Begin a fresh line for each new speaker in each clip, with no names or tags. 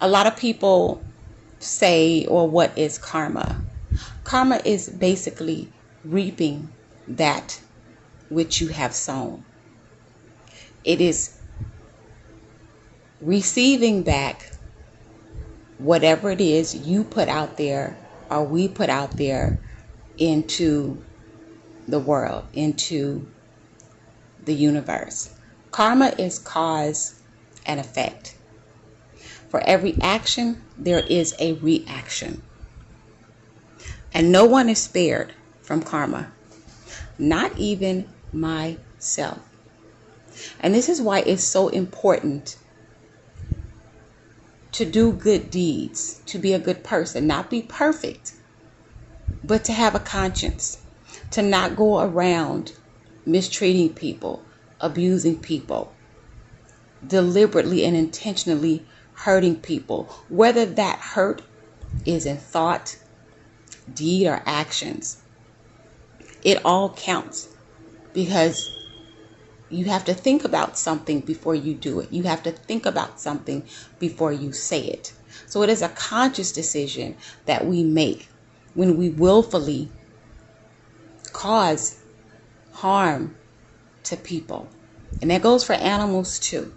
A lot of people say, or what is karma? Karma is basically reaping that which you have sown. It is receiving back whatever it is you put out there, or we put out there, into the world, into the universe. Karma is cause and effect. For every action, there is a reaction. And no one is spared from karma, not even myself. And this is why it's so important to do good deeds, to be a good person, not be perfect, but to have a conscience, to not go around mistreating people, abusing people, deliberately and intentionally hurting people, whether that hurt is in thought, deed, or actions. It all counts, because you have to think about something before you do it. You have to think about something before you say it. So it is a conscious decision that we make when we willfully cause harm to people. And that goes for animals too.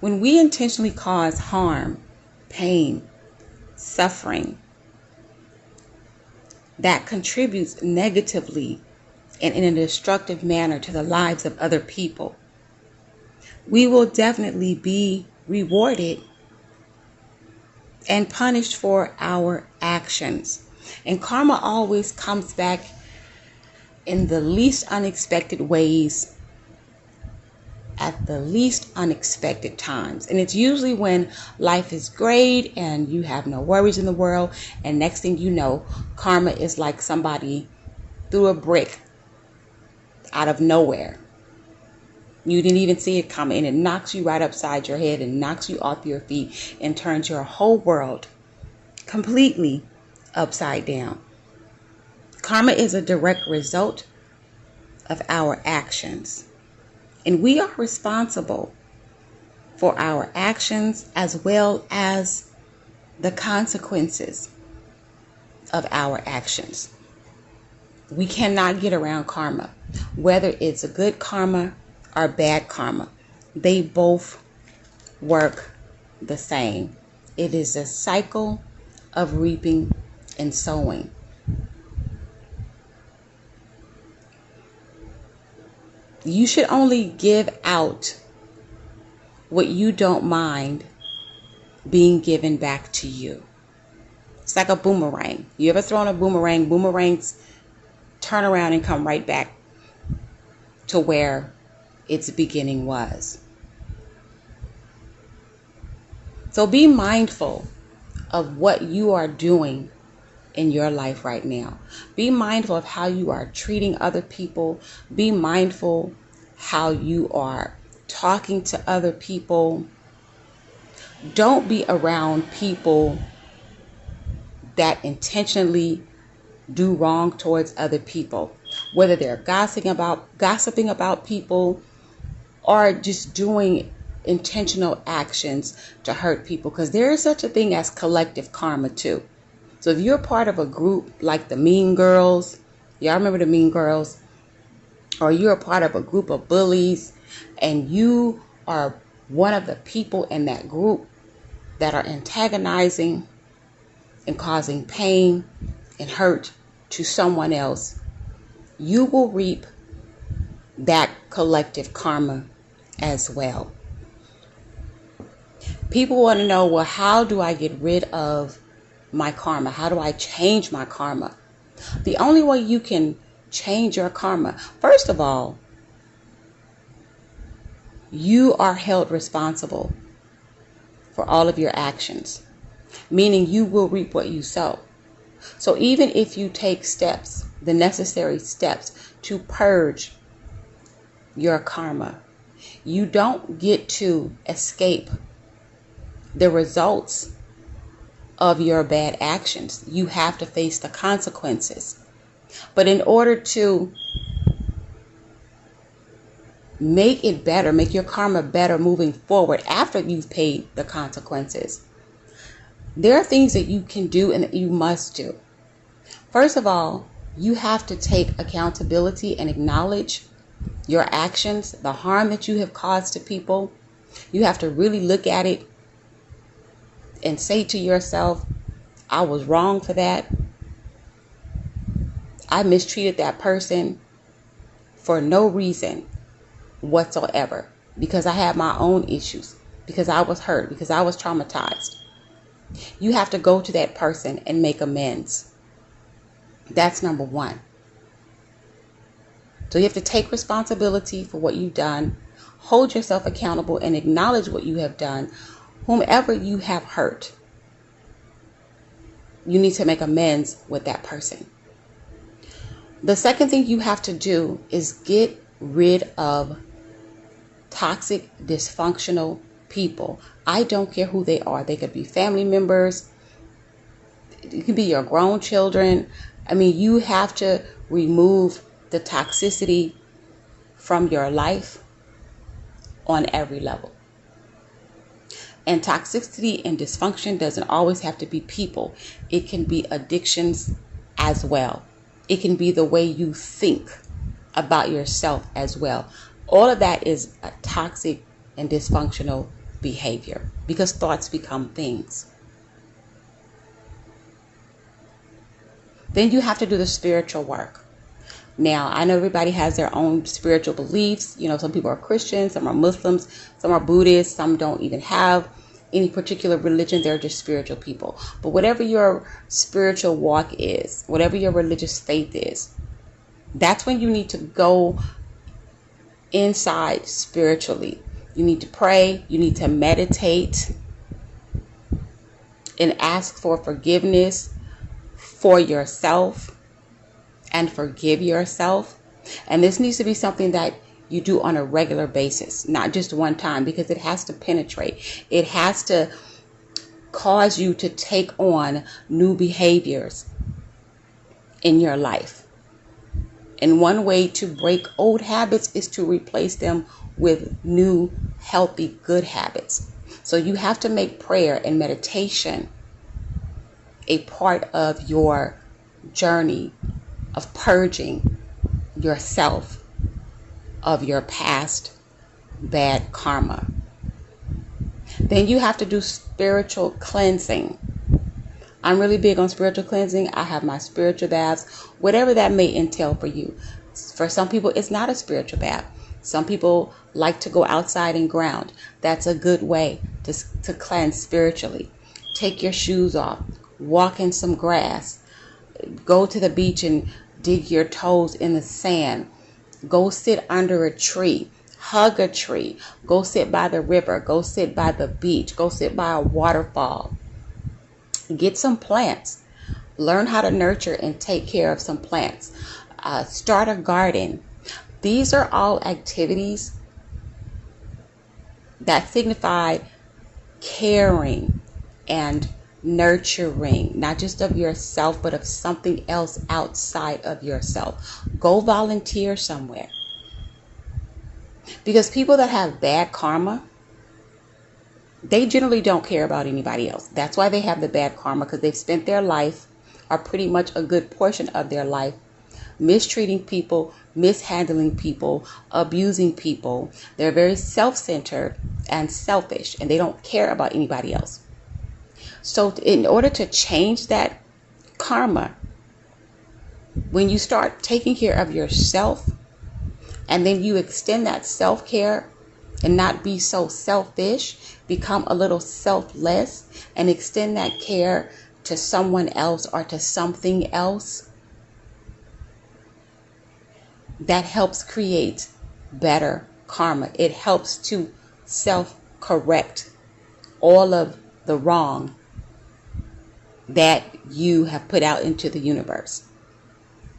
When we intentionally cause harm, pain, suffering, that contributes negatively and in a destructive manner to the lives of other people, we will definitely be rewarded and punished for our actions. And karma always comes back in the least unexpected ways, at the least unexpected times. And it's usually when life is great and you have no worries in the world, and next thing you know, karma is like somebody threw a brick out of nowhere. You didn't even see it coming, and it knocks you right upside your head and knocks you off your feet and turns your whole world completely upside down. Karma is a direct result of our actions, and we are responsible for our actions as well as the consequences of our actions. We cannot get around karma, whether it's a good karma or bad karma. They both work the same. It is a cycle of reaping and sowing. You should only give out what you don't mind being given back to you. It's like a boomerang. You ever thrown a boomerang? Boomerangs turn around and come right back to where its beginning was. So be mindful of what you are doing in your life right now. Be mindful of how you are treating other people. Be mindful how you are talking to other people. Don't be around people that intentionally do wrong towards other people, whether they're gossiping about people or just doing intentional actions to hurt people, because there is such a thing as collective karma too. So if you're part of a group like the Mean Girls, y'all remember the Mean Girls, or you're a part of a group of bullies and you are one of the people in that group that are antagonizing and causing pain and hurt to someone else, you will reap that collective karma as well. People want to know, well, how do I get rid of my karma? How do I change my karma? The only way you can change your karma, first of all, you are held responsible for all of your actions, meaning you will reap what you sow. So even if you take steps, the necessary steps to purge your karma, you don't get to escape the results of your bad actions. You have to face the consequences. But in order to Make it better. Make your karma better moving forward after you've paid the consequences. There are things that you can do and that you must do. First of all, you have to take accountability and acknowledge your actions, the harm that you have caused to people. You have to really look at it and say to yourself, I was wrong for that. I mistreated that person for no reason whatsoever, because I had my own issues, because I was hurt, because I was traumatized. You have to go to that person and make amends. That's number one. So you have to take responsibility for what you've done, hold yourself accountable, and acknowledge what you have done. Whomever you have hurt, you need to make amends with that person. The second thing you have to do is get rid of toxic, dysfunctional people. I don't care who they are. They could be family members. It could be your grown children. I mean, you have to remove the toxicity from your life on every level. And toxicity and dysfunction doesn't always have to be people. It can be addictions as well. It can be the way you think about yourself as well. All of that is a toxic and dysfunctional behavior, because thoughts become things. Then you have to do the spiritual work. Now, I know everybody has their own spiritual beliefs. You know, some people are Christians, some are Muslims, some are Buddhists, some don't even have any particular religion. They're just spiritual people. But whatever your spiritual walk is, whatever your religious faith is, that's when you need to go inside spiritually. You need to pray. You need to meditate and ask for forgiveness for yourself and forgive yourself. And this needs to be something that you do on a regular basis, not just one time, because it has to penetrate. It has to cause you to take on new behaviors in your life. And one way to break old habits is to replace them with new, healthy, good habits. So you have to make prayer and meditation a part of your journey of purging yourself of your past bad karma. Then you have to do spiritual cleansing. I'm really big on spiritual cleansing. I have my spiritual baths, whatever that may entail for you. For some people, it's not a spiritual bath. Some people like to go outside and ground. That's a good way to cleanse spiritually. Take your shoes off, walk in some grass, go to the beach and dig your toes in the sand. Go sit under a tree, hug a tree, go sit by the river, go sit by the beach, go sit by a waterfall. Get some plants. Learn how to nurture and take care of some plants. Start a garden. These are all activities that signify caring and nurturing, not just of yourself, but of something else outside of yourself. Go volunteer somewhere. Because people that have bad karma, they generally don't care about anybody else. That's why they have the bad karma, because they've spent their life, or pretty much a good portion of their life, mistreating people, mishandling people, abusing people. They're very self-centered and selfish, and they don't care about anybody else. So in order to change that karma, when you start taking care of yourself, and then you extend that self-care and not be so selfish, become a little selfless, and extend that care to someone else or to something else, that helps create better karma. It helps to self-correct all of the wrong that you have put out into the universe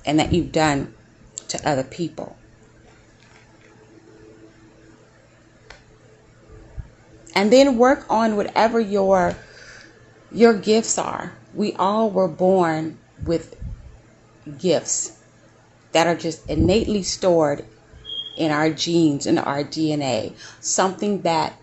and that you've done to other people. And then work on whatever your gifts are. We all were born with gifts that are just innately stored in our genes, in our DNA, something that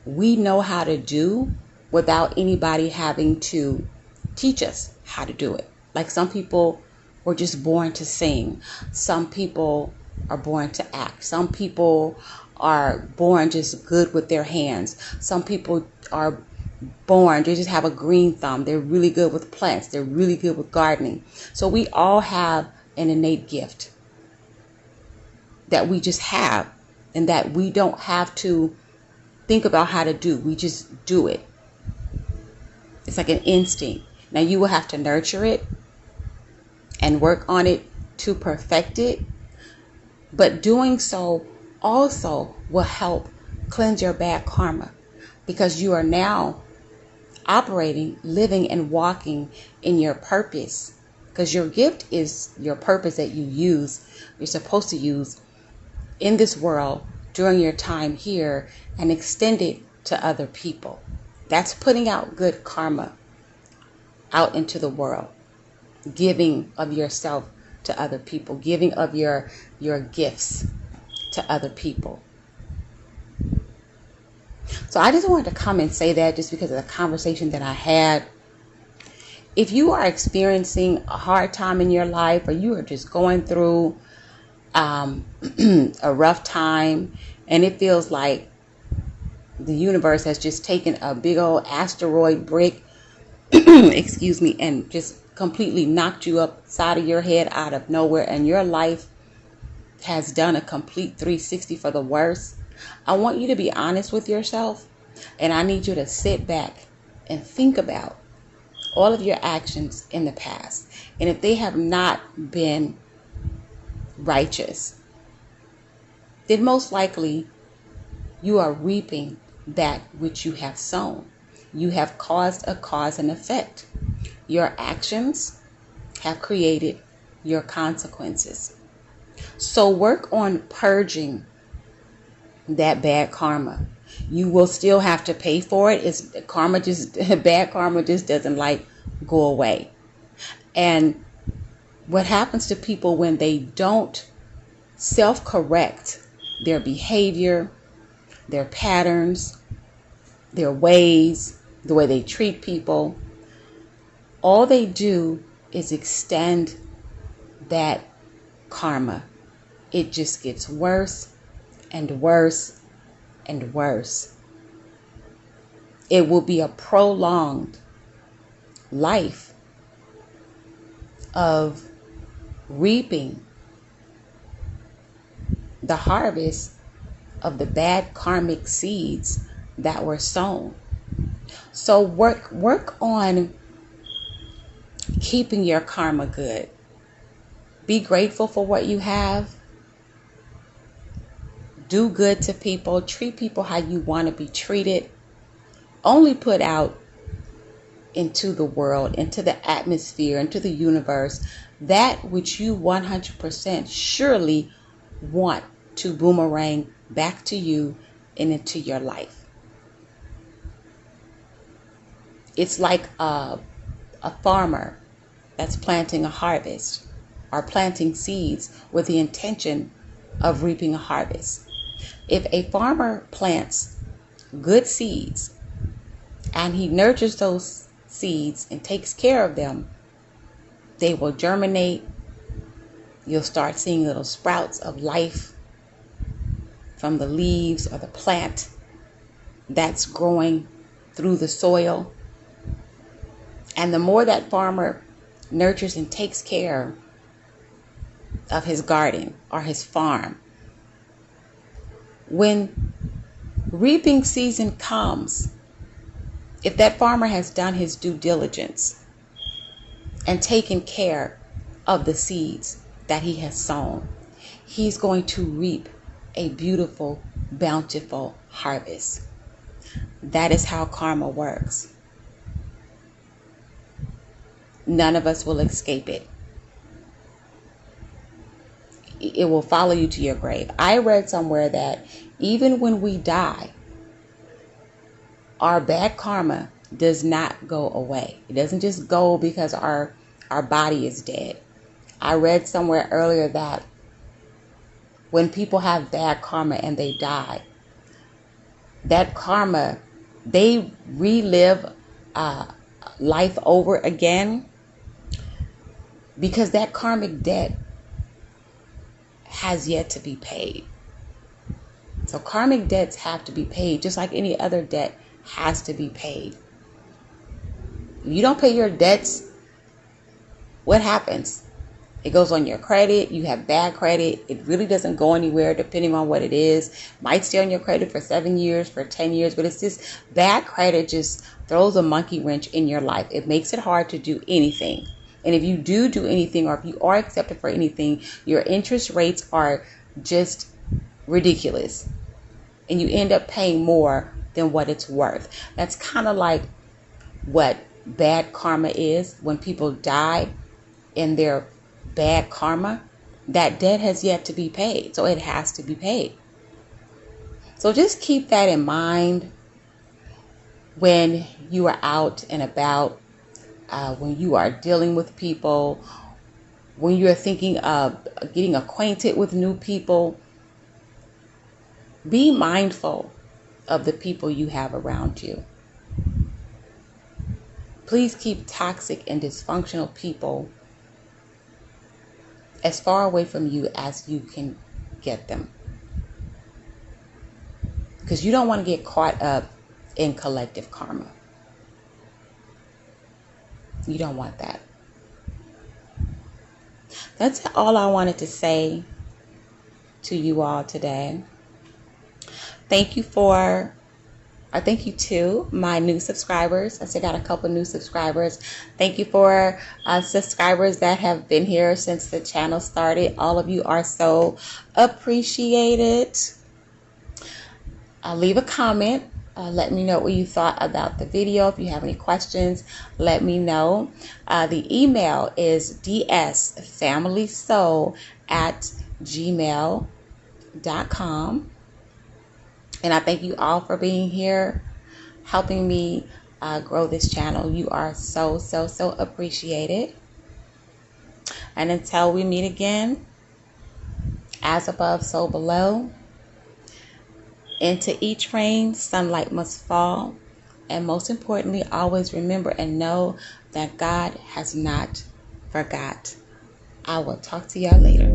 we know how to do without anybody having to teach us how to do it. Like some people were just born to sing. Some people are born to act. Some people are born just good with their hands. Some people are born, they just have a green thumb. They're really good with plants. They're really good with gardening. So we all have an innate gift that we just have and that we don't have to think about how to do. We just do it. It's like an instinct. Now you will have to nurture it and work on it to perfect it. But doing so also will help cleanse your bad karma, because you are now operating, living, and walking in your purpose. Because your gift is your purpose that you're supposed to use in this world during your time here and extend it to other people. That's putting out good karma out into the world, giving of yourself to other people, giving of your gifts to other people. So I just wanted to come and say that just because of the conversation that I had. If you are experiencing a hard time in your life, or you are just going through a rough time, and it feels like the universe has just taken a big old asteroid brick, excuse me, and just completely knocked you upside of your head out of nowhere, and your life has done a complete 360 for the worse, I want you to be honest with yourself, and I need you to sit back and think about all of your actions in the past. And if they have not been righteous, then most likely you are reaping that which you have sown. You have caused a cause and effect. Your actions have created your consequences. So work on purging that bad karma. You will still have to pay for it. Bad karma just doesn't go away. And what happens to people when they don't self-correct their behavior, their patterns, their ways, the way they treat people, all they do is extend that karma. It just gets worse and worse and worse. It will be a prolonged life of reaping the harvest of the bad karmic seeds that were sown. So work on keeping your karma good. Be grateful for what you have. Do good to people. Treat people how you want to be treated. Only put out into the world, into the atmosphere, into the universe, that which you 100% surely want to boomerang back to you and into your life. It's like a farmer that's planting a harvest or planting seeds with the intention of reaping a harvest. If a farmer plants good seeds and he nurtures those seeds and takes care of them, they will germinate. You'll start seeing little sprouts of life from the leaves or the plant that's growing through the soil. And the more that farmer nurtures and takes care of his garden or his farm, when reaping season comes, if that farmer has done his due diligence and taken care of the seeds that he has sown, he's going to reap a beautiful, bountiful harvest. That is how karma works. None of us will escape it. It will follow you to your grave. I read somewhere that even when we die, our bad karma does not go away. It doesn't just go because our body is dead. I read somewhere earlier that when people have bad karma and they die, that karma, they relive life over again, because that karmic debt has yet to be paid. So karmic debts have to be paid, just like any other debt has to be paid. If you don't pay your debts, what happens? It goes on your credit. You have bad credit. It really doesn't go anywhere depending on what it is. Might stay on your credit for 7 years, for 10 years, but it's just bad credit just throws a monkey wrench in your life. It makes it hard to do anything. And if you do anything, or if you are accepted for anything, your interest rates are just ridiculous. And you end up paying more than what it's worth. That's kind of like what bad karma is. When people die in their bad karma, that debt has yet to be paid. So it has to be paid. So just keep that in mind when you are out and about, when you are dealing with people, when you're thinking of getting acquainted with new people. Be mindful of the people you have around you. Please keep toxic and dysfunctional people as far away from you as you can get them. Because you don't want to get caught up in collective karma. You don't want that. That's all I wanted to say to you all today. Thank you to my new subscribers. I still got a couple new subscribers. Thank you for subscribers that have been here since the channel started. All of you are so appreciated. Leave a comment. Let me know what you thought about the video. If you have any questions, let me know. The email is dsfamilysoul@gmail.com. And I thank you all for being here, helping me grow this channel. You are so, so, so appreciated. And until we meet again, as above, so below. Into each rain, sunlight must fall. And most importantly, always remember and know that God has not forgot. I will talk to y'all later.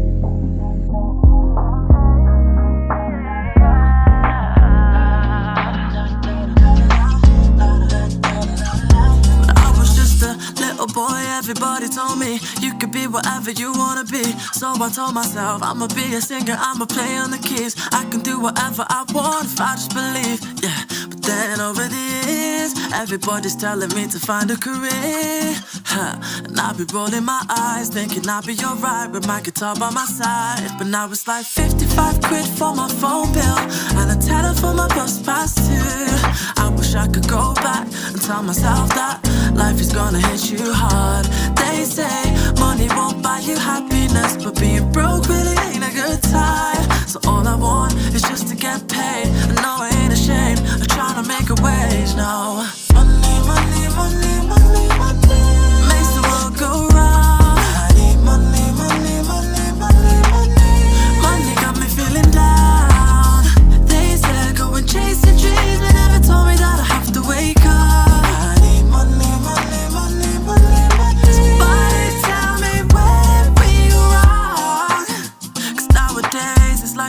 Boy, everybody told me you could be whatever you wanna be. So I told myself I'ma be a singer, I'ma play on the keys. I can do whatever I want if I just believe, yeah. But then over the years, everybody's telling me to find a career, and I'll be rolling my eyes, thinking I'll be alright with my guitar by my side. But now it's like 55 quid for my phone bill and a tenner for my bus pass too. I wish I could go back and tell myself that life is gonna hit you hard. They say money won't buy you happiness, but being broke really ain't a good time. So all I want is just to get paid. I know I ain't ashamed of trying to make a wage, no. Money, money, money, money, money makes the world go round. I need money, money, money, money, money. Money got me feeling down. They said go and chase your dreams, but never told me that I have to wake up.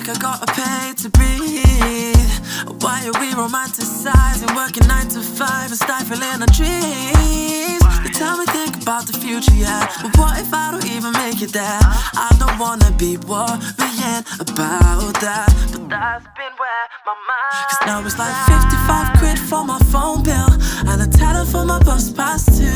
I gotta pay to breathe. Why are we romanticizing, working 9 to 5 and stifling our dreams? They tell me think about the future, yeah, but what if I don't even make it there? I don't wanna be worrying about that, but that's been where my mind. Cause now it's like 55 quid for my phone bill and a tenner for my bus pass too.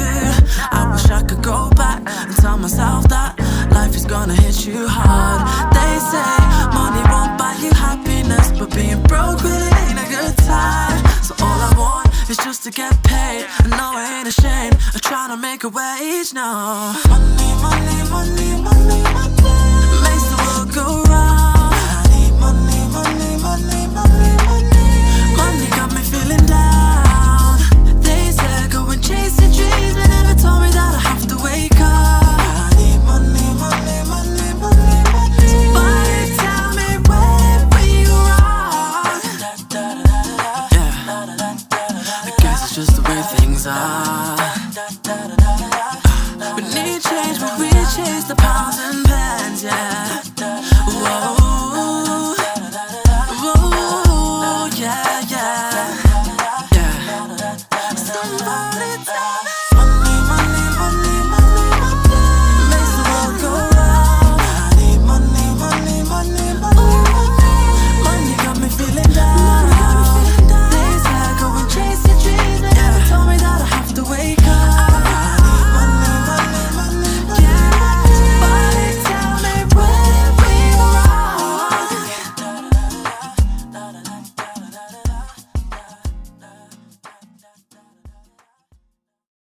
I wish I could go back and tell myself that life is gonna hit you hard. They say money won't buy you happiness, but being broke really ain't a good time. So all I want is just to get paid. I know I ain't ashamed of trying to make a wage, no. Money, money, money, money, money makes the world go round. I need money, money, money, money, money. Money got me feeling down. They said go and chase your dreams, but never told me that I have to wake up. I need money, money, money, money, money. Somebody tell me are.